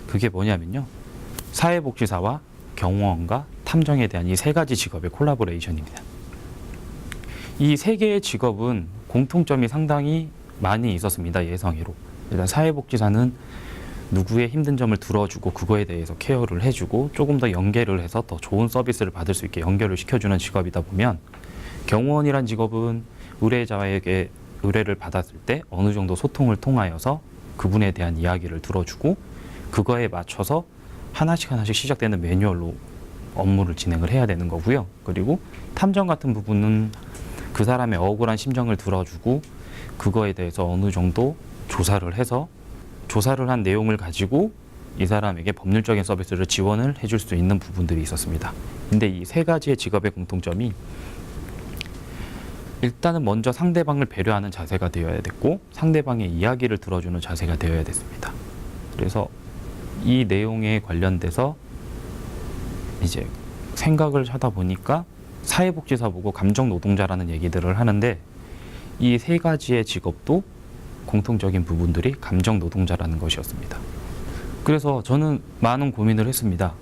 그게 뭐냐면요. 사회복지사와 경호원과 탐정에 대한 이 세 가지 직업의 콜라보레이션입니다. 이 세 개의 직업은 공통점이 상당히 많이 있었습니다. 예상외로. 일단 사회복지사는 누구의 힘든 점을 들어주고 그거에 대해서 케어를 해주고 조금 더 연계를 해서 더 좋은 서비스를 받을 수 있게 연결을 시켜주는 직업이다 보면 경호원이란 직업은 의뢰자에게 의뢰를 받았을 때 어느 정도 소통을 통하여서 그분에 대한 이야기를 들어주고 그거에 맞춰서 하나씩 시작되는 매뉴얼로 업무를 진행을 해야 되는 거고요. 그리고 탐정 같은 부분은 그 사람의 억울한 심정을 들어주고 그거에 대해서 어느 정도 조사를 해서 조사를 한 내용을 가지고 이 사람에게 법률적인 서비스를 지원을 해줄 수 있는 부분들이 있었습니다. 근데 이 세 가지의 직업의 공통점이 일단은 먼저 상대방을 배려하는 자세가 되어야 됐고 상대방의 이야기를 들어주는 자세가 되어야 됐습니다. 그래서 이 내용에 관련돼서 이제 생각을 하다 보니까 사회복지사 보고 감정노동자라는 얘기들을 하는데 이 세 가지의 직업도 공통적인 부분들이 감정노동자라는 것이었습니다. 그래서 저는 많은 고민을 했습니다.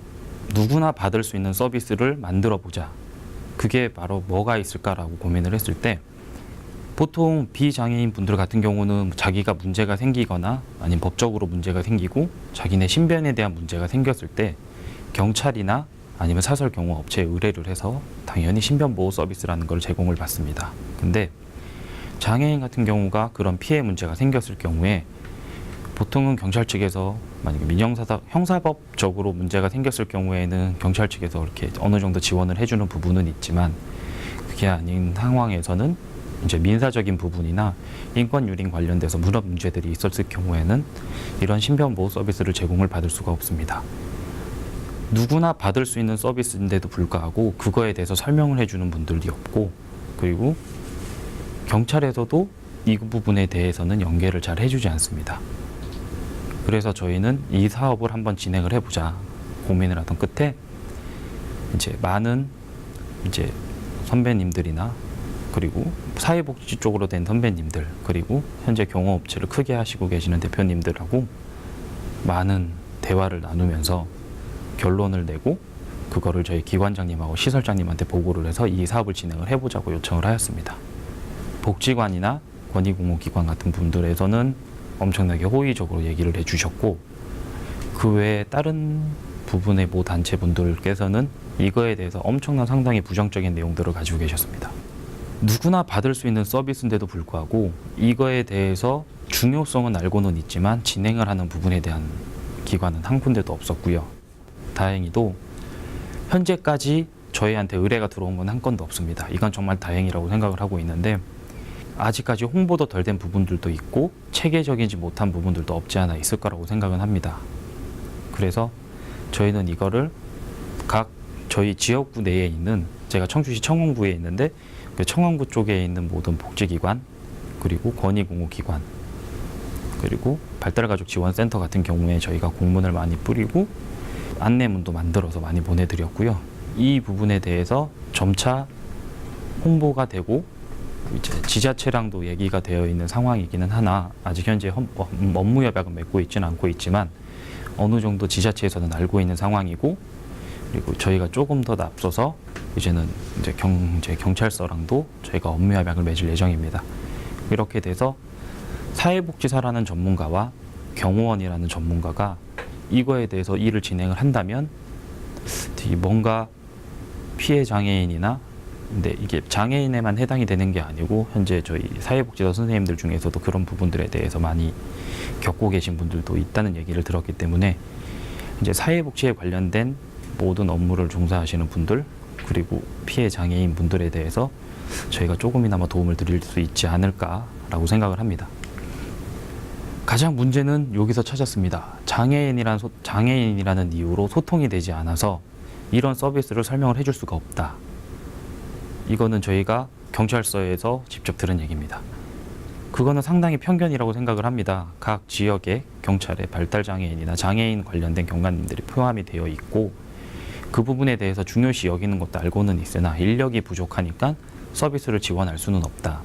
누구나 받을 수 있는 서비스를 만들어 보자. 그게 바로 뭐가 있을까라고 고민을 했을 때 보통 비장애인 분들 같은 경우는 자기가 문제가 생기거나 아니면 법적으로 문제가 생기고 자기네 신변에 대한 문제가 생겼을 때 경찰이나 아니면 사설 경호 업체에 의뢰를 해서 당연히 신변보호 서비스라는 걸 제공을 받습니다. 근데 장애인 같은 경우가 그런 피해 문제가 생겼을 경우에 보통은 경찰 측에서 만약에 형사법적으로 문제가 생겼을 경우에는 경찰 측에서 이렇게 어느 정도 지원을 해주는 부분은 있지만 그게 아닌 상황에서는 이제 민사적인 부분이나 인권 유린 관련돼서 문헌 문제들이 있었을 경우에는 이런 신변 보호 서비스를 제공을 받을 수가 없습니다. 누구나 받을 수 있는 서비스인데도 불구하고 그거에 대해서 설명을 해주는 분들이 없고, 그리고 경찰에서도 이 부분에 대해서는 연계를 잘 해주지 않습니다. 그래서 저희는 이 사업을 한번 진행을 해보자 고민을 하던 끝에 이제 많은 이제 선배님들이나 그리고 사회복지 쪽으로 된 선배님들, 그리고 현재 경호업체를 크게 하시고 계시는 대표님들하고 많은 대화를 나누면서 결론을 내고 그거를 저희 기관장님하고 시설장님한테 보고를 해서 이 사업을 진행을 해보자고 요청을 하였습니다. 복지관이나 권익공무기관 같은 분들에서는 엄청나게 호의적으로 얘기를 해주셨고, 그 외에 다른 부분의 모 단체분들께서는 이거에 대해서 엄청난 상당히 부정적인 내용들을 가지고 계셨습니다. 누구나 받을 수 있는 서비스인데도 불구하고 이거에 대해서 중요성은 알고는 있지만 진행을 하는 부분에 대한 기관은 한 군데도 없었고요. 다행히도 현재까지 저희한테 의뢰가 들어온 건 한 건도 없습니다. 이건 정말 다행이라고 생각을 하고 있는데, 아직까지 홍보도 덜 된 부분들도 있고 체계적이지 못한 부분들도 없지 않아 있을 거라고 생각은 합니다. 그래서 저희는 이거를 각 저희 지역구 내에 있는, 제가 청주시 청원구에 있는데 그 청원구 쪽에 있는 모든 복지기관, 그리고 권익공무기관, 그리고 발달가족지원센터 같은 경우에 저희가 공문을 많이 뿌리고 안내문도 만들어서 많이 보내드렸고요. 이 부분에 대해서 점차 홍보가 되고 이제 지자체랑도 얘기가 되어 있는 상황이기는 하나, 아직 현재 업무 협약은 맺고 있지는 않고 있지만 어느 정도 지자체에서는 알고 있는 상황이고, 그리고 저희가 조금 더 앞서서 이제는 이제 경찰서랑도 저희가 업무 협약을 맺을 예정입니다. 이렇게 돼서 사회복지사라는 전문가와 경호원이라는 전문가가 이거에 대해서 일을 진행을 한다면 뭔가 피해 장애인이나, 근데 이게 장애인에만 해당이 되는 게 아니고 현재 저희 사회복지사 선생님들 중에서도 그런 부분들에 대해서 많이 겪고 계신 분들도 있다는 얘기를 들었기 때문에 이제 사회복지에 관련된 모든 업무를 종사하시는 분들, 그리고 피해 장애인 분들에 대해서 저희가 조금이나마 도움을 드릴 수 있지 않을까라고 생각을 합니다. 가장 문제는 여기서 찾았습니다. 장애인이라는 이유로 소통이 되지 않아서 이런 서비스를 설명을 해줄 수가 없다. 이거는 저희가 경찰서에서 직접 들은 얘기입니다. 그거는 상당히 편견이라고 생각을 합니다. 각 지역의 경찰에 발달장애인이나 장애인 관련된 경관님들이 포함이 되어 있고, 그 부분에 대해서 중요시 여기는 것도 알고는 있으나 인력이 부족하니까 서비스를 지원할 수는 없다.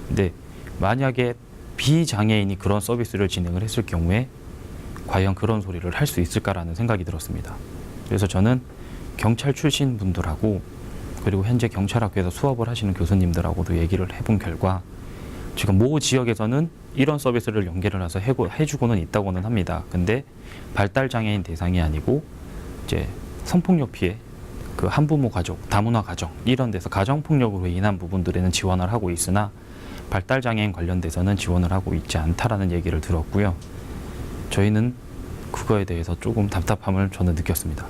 근데 만약에 비장애인이 그런 서비스를 진행을 했을 경우에 과연 그런 소리를 할 수 있을까라는 생각이 들었습니다. 그래서 저는 경찰 출신 분들하고, 그리고 현재 경찰학교에서 수업을 하시는 교수님들하고도 얘기를 해본 결과 지금 모 지역에서는 이런 서비스를 연계를 해서 해주고는 있다고는 합니다. 근데 발달장애인 대상이 아니고 이제 성폭력 피해, 그 한부모 가족, 다문화 가정 이런 데서 가정폭력으로 인한 부분들에는 지원을 하고 있으나 발달장애인 관련돼서는 지원을 하고 있지 않다라는 얘기를 들었고요. 저희는 그거에 대해서 조금 답답함을 저는 느꼈습니다.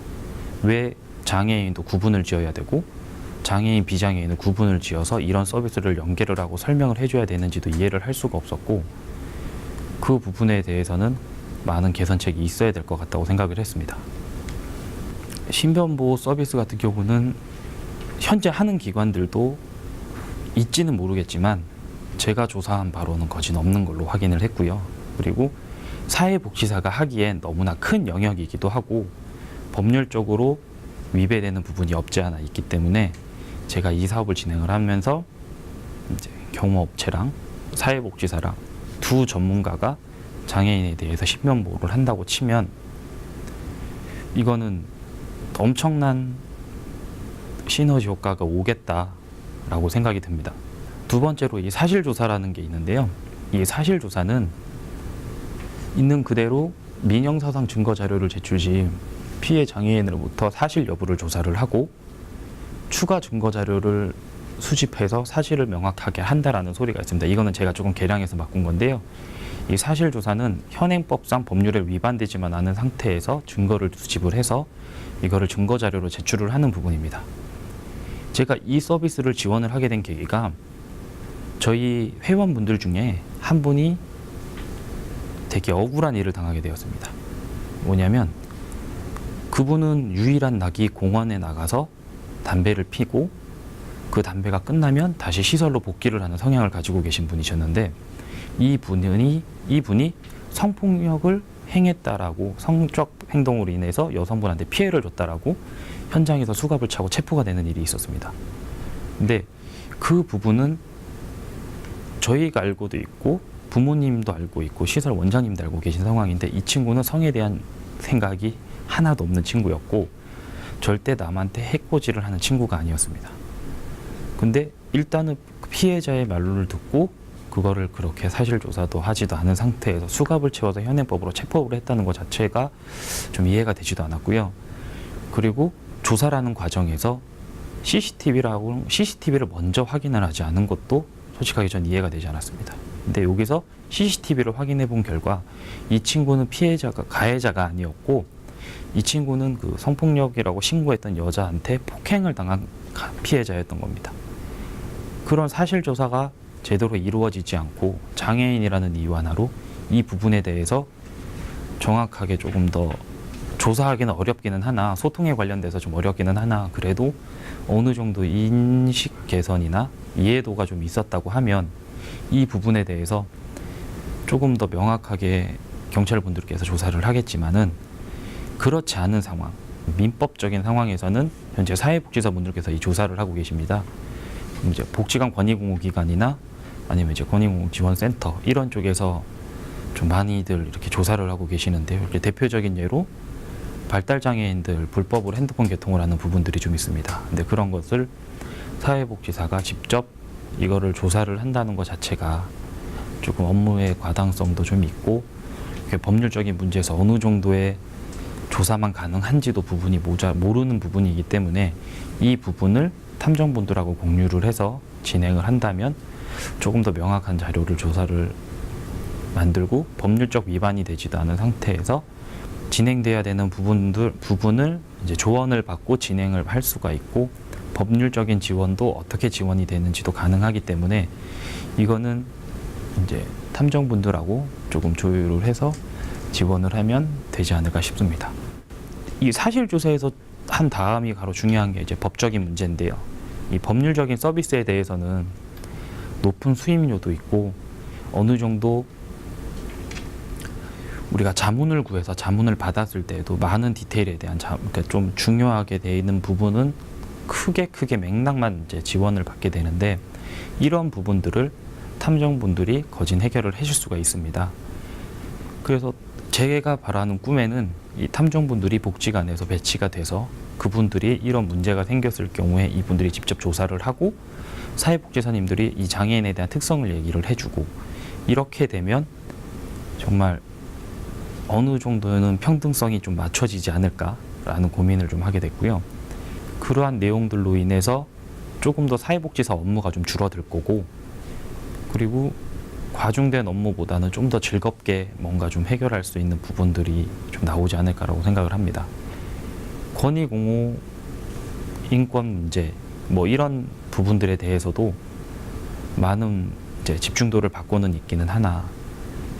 왜 장애인도 구분을 지어야 되고 장애인, 비장애인을 구분을 지어서 이런 서비스를 연계를 하고 설명을 해줘야 되는지도 이해를 할 수가 없었고, 그 부분에 대해서는 많은 개선책이 있어야 될 것 같다고 생각을 했습니다. 신변보호 서비스 같은 경우는 현재 하는 기관들도 있지는 모르겠지만 제가 조사한 바로는 거진 없는 걸로 확인을 했고요. 그리고 사회복지사가 하기엔 너무나 큰 영역이기도 하고 법률적으로 위배되는 부분이 없지 않아 있기 때문에 제가 이 사업을 진행을 하면서 이제 경호업체랑 사회복지사랑 두 전문가가 장애인에 대해서 신변보호를 한다고 치면 이거는 엄청난 시너지 효과가 오겠다라고 생각이 듭니다. 두 번째로 이 사실조사라는 게 있는데요. 이 사실조사는 있는 그대로 민형사상 증거자료를 제출 시 피해 장애인으로부터 사실 여부를 조사를 하고 추가 증거자료를 수집해서 사실을 명확하게 한다라는 소리가 있습니다. 이거는 제가 조금 개량해서 바꾼 건데요. 이 사실 조사는 현행법상 법률에 위반되지만 않은 상태에서 증거를 수집을 해서 이거를 증거 자료로 제출을 하는 부분입니다. 제가 이 서비스를 지원을 하게 된 계기가 저희 회원분들 중에 한 분이 되게 억울한 일을 당하게 되었습니다. 뭐냐면 그분은 유일한 낙이 공원에 나가서 담배를 피고 그 담배가 끝나면 다시 시설로 복귀를 하는 성향을 가지고 계신 분이셨는데 이분이 성폭력을 행했다라고 성적 행동으로 인해서 여성분한테 피해를 줬다라고 현장에서 수갑을 차고 체포가 되는 일이 있었습니다. 근데 그 부분은 저희가 알고도 있고 부모님도 알고 있고 시설 원장님도 알고 계신 상황인데 이 친구는 성에 대한 생각이 하나도 없는 친구였고 절대 남한테 해코지를 하는 친구가 아니었습니다. 근데 일단은 피해자의 말로를 듣고 그거를 그렇게 사실 조사도 하지도 않은 상태에서 수갑을 채워서 현행법으로 체포를 했다는 것 자체가 좀 이해가 되지도 않았고요. 그리고 조사라는 과정에서 CCTV를 먼저 확인을 하지 않은 것도 솔직하게 전 이해가 되지 않았습니다. 근데 여기서 CCTV를 확인해 본 결과 이 친구는 가해자가 아니었고 이 친구는 그 성폭력이라고 신고했던 여자한테 폭행을 당한 피해자였던 겁니다. 그런 사실 조사가 제대로 이루어지지 않고 장애인이라는 이유 하나로 이 부분에 대해서 정확하게 조금 더 조사하기는 어렵기는 하나 소통에 관련돼서 좀 어렵기는 하나 그래도 어느 정도 인식 개선이나 이해도가 좀 있었다고 하면 이 부분에 대해서 조금 더 명확하게 경찰분들께서 조사를 하겠지만은 그렇지 않은 상황, 민법적인 상황에서는 현재 사회복지사분들께서 이 조사를 하고 계십니다. 이제 복지관 권익공호기관이나 아니면 이제 권익공호지원센터 이런 쪽에서 좀 많이들 이렇게 조사를 하고 계시는데요. 이렇게 대표적인 예로 발달장애인들 불법으로 핸드폰 개통을 하는 부분들이 좀 있습니다. 근데 그런 것을 사회복지사가 직접 이거를 조사를 한다는 것 자체가 조금 업무의 과당성도 좀 있고 법률적인 문제에서 어느 정도의 조사만 가능한지도 부분이 모르는 부분이기 때문에 이 부분을 탐정분들하고 공유를 해서 진행을 한다면 조금 더 명확한 자료를 조사를 만들고 법률적 위반이 되지도 않은 상태에서 진행돼야 되는 부분을 이제 조언을 받고 진행을 할 수가 있고 법률적인 지원도 어떻게 지원이 되는지도 가능하기 때문에 이거는 이제 탐정분들하고 조금 조율을 해서 지원을 하면 되지 않을까 싶습니다. 이 사실조사에서 한 다음이 바로 중요한 게 이제 법적인 문제인데요. 이 법률적인 서비스에 대해서는 높은 수임료도 있고 어느 정도 우리가 자문을 구해서 자문을 받았을 때에도 많은 디테일에 대한 그러니까 좀 중요하게 되어 있는 부분은 크게 맥락만 이제 지원을 받게 되는데 이런 부분들을 탐정분들이 거진 해결을 해줄 수가 있습니다. 그래서 제가 바라는 꿈에는 이 탐정분들이 복지관에서 배치가 돼서 그분들이 이런 문제가 생겼을 경우에 이분들이 직접 조사를 하고 사회복지사님들이 이 장애인에 대한 특성을 얘기를 해주고 이렇게 되면 정말 어느 정도는 평등성이 좀 맞춰지지 않을까라는 고민을 좀 하게 됐고요. 그러한 내용들로 인해서 조금 더 사회복지사 업무가 좀 줄어들 거고 그리고 과중된 업무보다는 좀 더 즐겁게 뭔가 좀 해결할 수 있는 부분들이 좀 나오지 않을까라고 생각을 합니다. 권익공호, 인권 문제 뭐 이런 부분들에 대해서도 많은 이제 집중도를 받고는 있기는 하나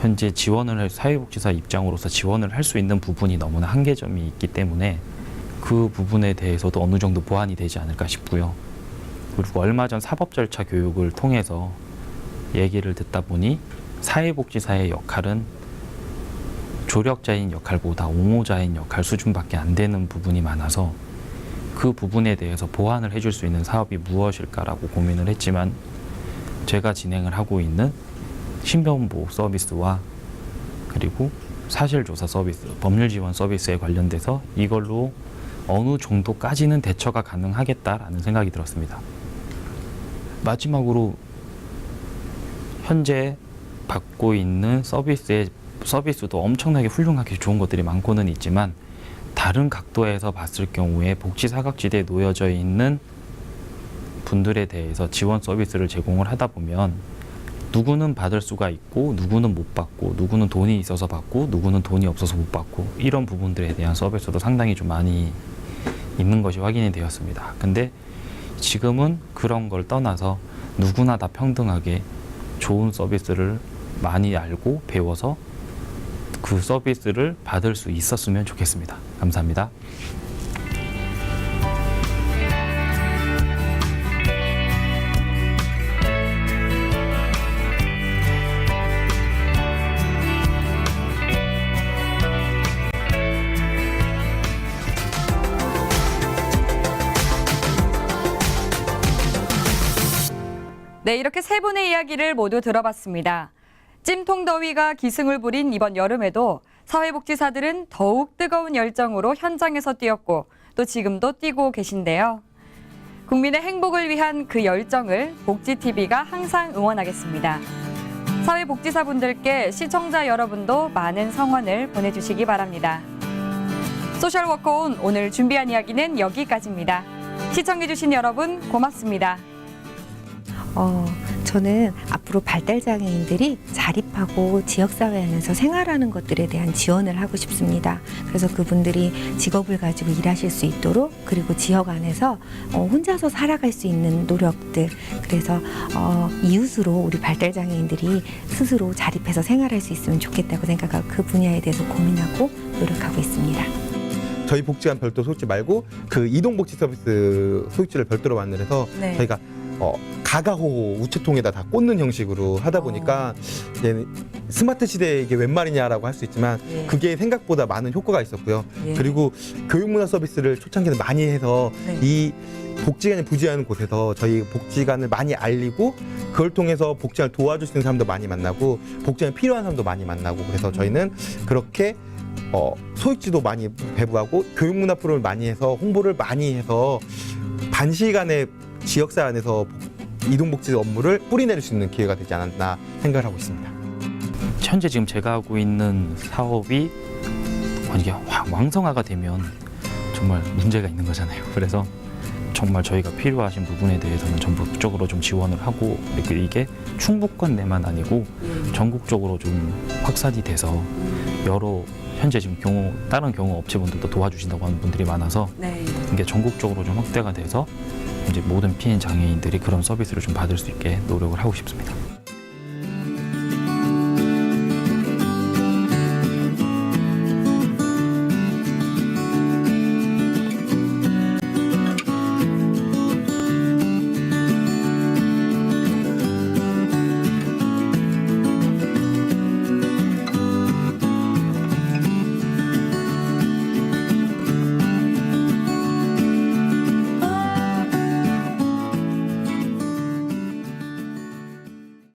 현재 지원을 할 사회복지사 입장으로서 지원을 할 수 있는 부분이 너무나 한계점이 있기 때문에 그 부분에 대해서도 어느 정도 보완이 되지 않을까 싶고요. 그리고 얼마 전 사법절차 교육을 통해서 얘기를 듣다 보니 사회복지사의 역할은 조력자인 역할보다 옹호자인 역할 수준밖에 안 되는 부분이 많아서 그 부분에 대해서 보완을 해줄 수 있는 사업이 무엇일까라고 고민을 했지만 제가 진행을 하고 있는 신변보호 서비스와 그리고 사실조사 서비스, 법률지원 서비스에 관련돼서 이걸로 어느 정도까지는 대처가 가능하겠다라는 생각이 들었습니다. 마지막으로 현재 받고 있는 서비스도 엄청나게 훌륭하게 좋은 것들이 많고는 있지만 다른 각도에서 봤을 경우에 복지 사각지대에 놓여져 있는 분들에 대해서 지원 서비스를 제공을 하다 보면 누구는 받을 수가 있고 누구는 못 받고 누구는 돈이 있어서 받고 누구는 돈이 없어서 못 받고 이런 부분들에 대한 서비스도 상당히 좀 많이 있는 것이 확인이 되었습니다. 근데 지금은 그런 걸 떠나서 누구나 다 평등하게 좋은 서비스를 많이 알고 배워서 그 서비스를 받을 수 있었으면 좋겠습니다. 감사합니다. 네, 이렇게 세 분의 이야기를 모두 들어봤습니다. 찜통 더위가 기승을 부린 이번 여름에도 사회복지사들은 더욱 뜨거운 열정으로 현장에서 뛰었고 또 지금도 뛰고 계신데요. 국민의 행복을 위한 그 열정을 복지TV가 항상 응원하겠습니다. 사회복지사분들께 시청자 여러분도 많은 성원을 보내주시기 바랍니다. 소셜워커온 오늘 준비한 이야기는 여기까지입니다. 시청해주신 여러분 고맙습니다. 저는 앞으로 발달장애인들이 자립하고 지역사회 안에서 생활하는 것들에 대한 지원을 하고 싶습니다. 그래서 그분들이 직업을 가지고 일하실 수 있도록 그리고 지역 안에서 혼자서 살아갈 수 있는 노력들 그래서 이웃으로 우리 발달장애인들이 스스로 자립해서 생활할 수 있으면 좋겠다고 생각하고 그 분야에 대해서 고민하고 노력하고 있습니다. 저희 복지관 별도 소육지 말고 그 이동복지 서비스 소육지를 별도로 만들어서 네. 저희가 가가호 우체통에다 다 꽂는 형식으로 하다 보니까 이제 스마트 시대에 이게 웬 말이냐라고 할 수 있지만 예. 그게 생각보다 많은 효과가 있었고요. 예. 그리고 교육문화 서비스를 초창기에 많이 해서 네. 이 복지관이 부재하는 곳에서 저희 복지관을 많이 알리고 그걸 통해서 복지관을 도와줄 수 있는 사람도 많이 만나고 복지관이 필요한 사람도 많이 만나고 그래서 저희는 그렇게 소육지도 많이 배부하고 교육문화 프로를 많이 해서 홍보를 많이 해서 단시간에 지역사회 안에서 이동복지 업무를 뿌리내릴 수 있는 기회가 되지 않았나 생각을 하고 있습니다. 현재 지금 제가 하고 있는 사업이 이게 왕성화가 되면 정말 문제가 있는 거잖아요. 그래서 정말 저희가 필요하신 부분에 대해서는 전국적으로 좀 지원을 하고 그리고 이게 충북권 내만 아니고 전국적으로 좀 확산이 돼서 여러 현재 지금 다른 경우 업체분들도 도와주신다고 하는 분들이 많아서 네. 이게 전국적으로 좀 확대가 돼서 이제 모든 피해 장애인들이 그런 서비스를 좀 받을 수 있게 노력을 하고 싶습니다.